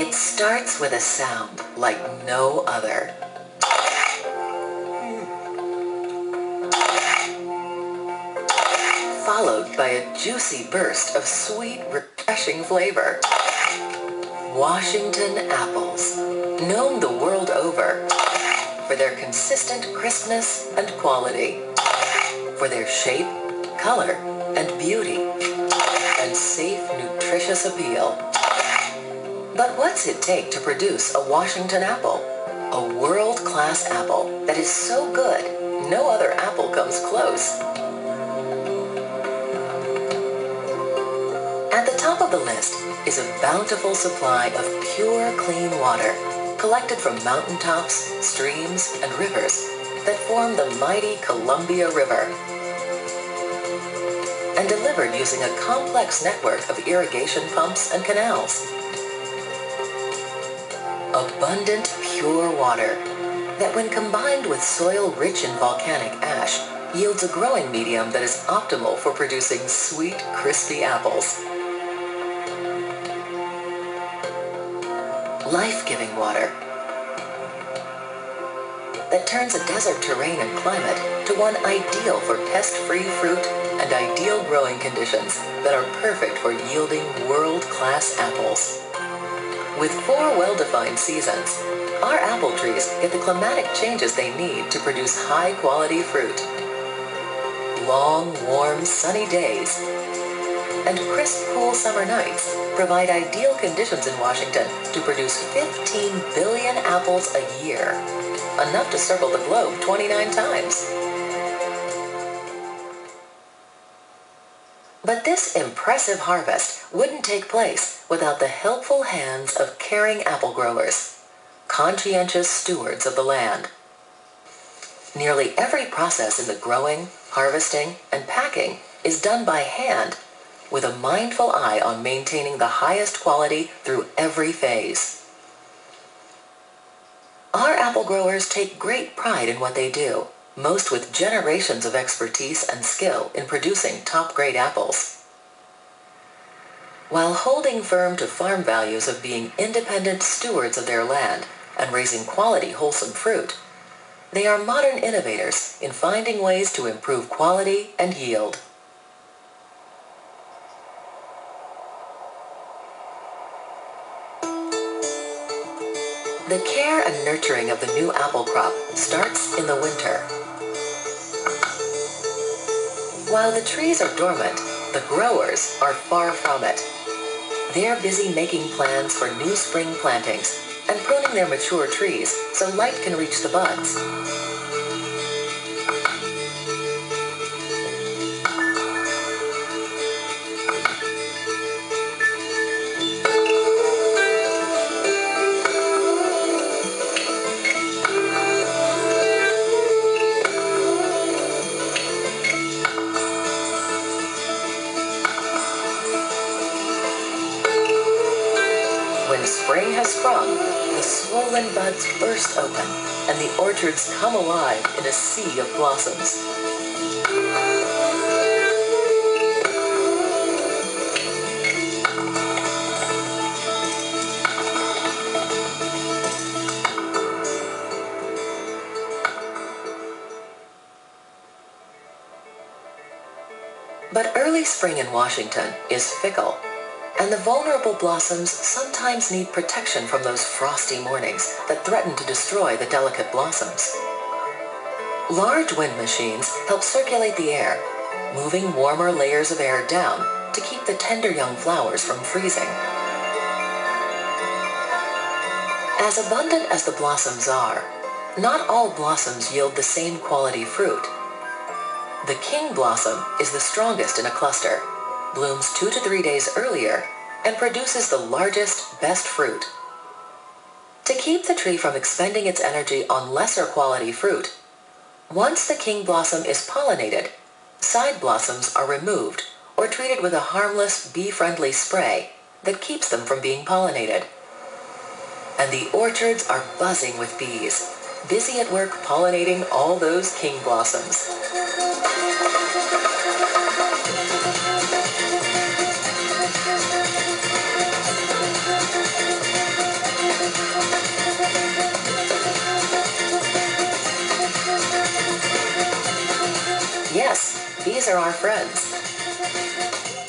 It starts with a sound like no other. Followed by a juicy burst of sweet, refreshing flavor. Washington apples, known the world over for their consistent crispness and quality, for their shape, color, and beauty, and safe, nutritious appeal. But what's it take to produce a Washington apple? A world-class apple that is so good, no other apple comes close. At the top of the list is a bountiful supply of pure, clean water, collected from mountaintops, streams, and rivers that form the mighty Columbia River, and delivered using a complex network of irrigation pumps and canals. Abundant, pure water that, when combined with soil rich in volcanic ash, yields a growing medium that is optimal for producing sweet, crispy apples. Life-giving water that turns a desert terrain and climate to one ideal for pest-free fruit and ideal growing conditions that are perfect for yielding world-class apples. With 4 well-defined seasons, our apple trees get the climatic changes they need to produce high-quality fruit. Long, warm, sunny days and crisp, cool summer nights provide ideal conditions in Washington to produce 15 billion apples a year, enough to circle the globe 29 times. But this impressive harvest wouldn't take place without the helpful hands of caring apple growers, conscientious stewards of the land. Nearly every process in the growing, harvesting, and packing is done by hand, with a mindful eye on maintaining the highest quality through every phase. Our apple growers take great pride in what they do, most with generations of expertise and skill in producing top-grade apples. While holding firm to farm values of being independent stewards of their land and raising quality, wholesome fruit, they are modern innovators in finding ways to improve quality and yield. The care and nurturing of the new apple crop starts in the winter. While the trees are dormant, the growers are far from it. They're busy making plans for new spring plantings and pruning their mature trees so light can reach the buds. When spring has sprung, the swollen buds burst open, and the orchards come alive in a sea of blossoms. But early spring in Washington is fickle, and the vulnerable blossoms sometimes need protection from those frosty mornings that threaten to destroy the delicate blossoms. Large wind machines help circulate the air, moving warmer layers of air down to keep the tender young flowers from freezing. As abundant as the blossoms are, not all blossoms yield the same quality fruit. The king blossom is the strongest in a cluster, blooms 2 to 3 days earlier, and produces the largest, best fruit. To keep the tree from expending its energy on lesser quality fruit, once the king blossom is pollinated, side blossoms are removed or treated with a harmless, bee-friendly spray that keeps them from being pollinated. And the orchards are buzzing with bees, busy at work pollinating all those king blossoms. bees are our friends.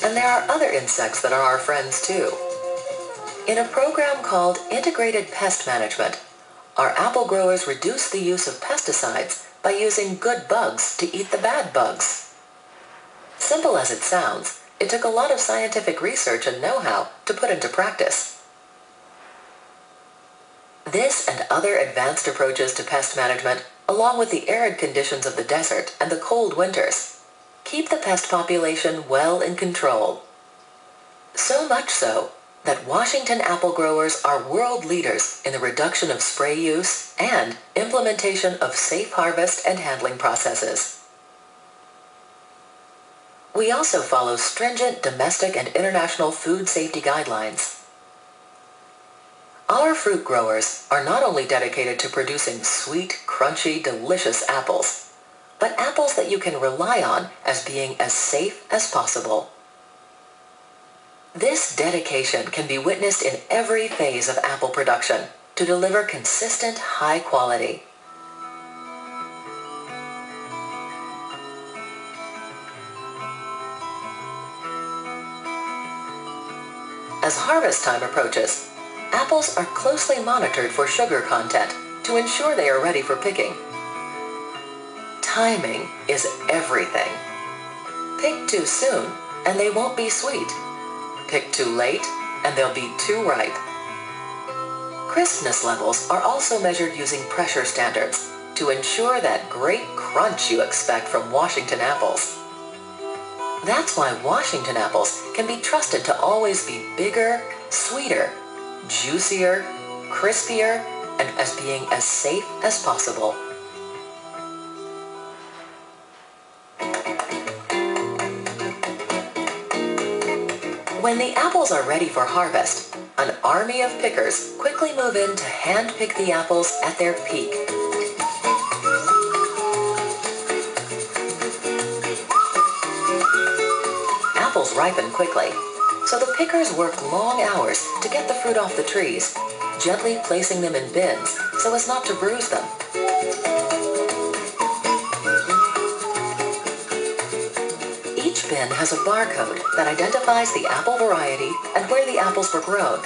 And there are other insects that are our friends too. In a program called Integrated Pest Management, our apple growers reduce the use of pesticides by using good bugs to eat the bad bugs. Simple as it sounds, it took a lot of scientific research and know-how to put into practice. This and other advanced approaches to pest management, along with the arid conditions of the desert and the cold winters, keep the pest population well in control. So much so that Washington apple growers are world leaders in the reduction of spray use and implementation of safe harvest and handling processes. We also follow stringent domestic and international food safety guidelines. Our fruit growers are not only dedicated to producing sweet, crunchy, delicious apples, but apples that you can rely on as being as safe as possible. This dedication can be witnessed in every phase of apple production to deliver consistent, high quality. As harvest time approaches, apples are closely monitored for sugar content to ensure they are ready for picking. Timing is everything. Pick too soon, and they won't be sweet. Pick too late, and they'll be too ripe. Crispness levels are also measured using pressure standards to ensure that great crunch you expect from Washington apples. That's why Washington apples can be trusted to always be bigger, sweeter, juicier, crispier, and as being as safe as possible. When the apples are ready for harvest, an army of pickers quickly move in to hand-pick the apples at their peak. Apples ripen quickly, so the pickers work long hours to get the fruit off the trees, gently placing them in bins so as not to bruise them. Each bin has a barcode that identifies the apple variety and where the apples were grown.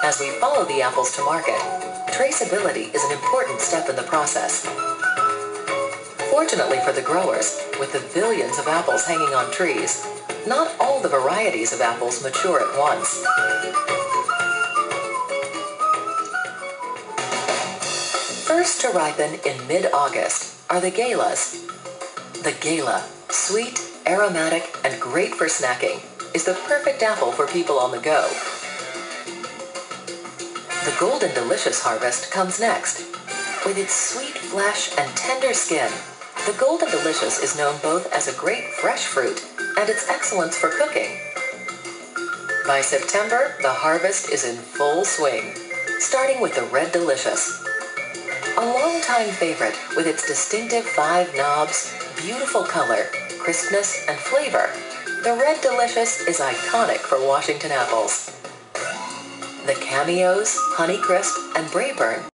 As we follow the apples to market, traceability is an important step in the process. Fortunately for the growers, with the billions of apples hanging on trees, not all the varieties of apples mature at once. First to ripen in mid-August are the galas. The gala, sweet, aromatic, and great for snacking, is the perfect apple for people on the go. The Golden Delicious harvest comes next. With its sweet flesh and tender skin, the Golden Delicious is known both as a great fresh fruit and its excellence for cooking. By September, the harvest is in full swing, starting with the Red Delicious. A longtime favorite with its distinctive 5 knobs, beautiful color, crispness, and flavor, the Red Delicious is iconic for Washington apples. The Cameos, Honeycrisp, and Brayburn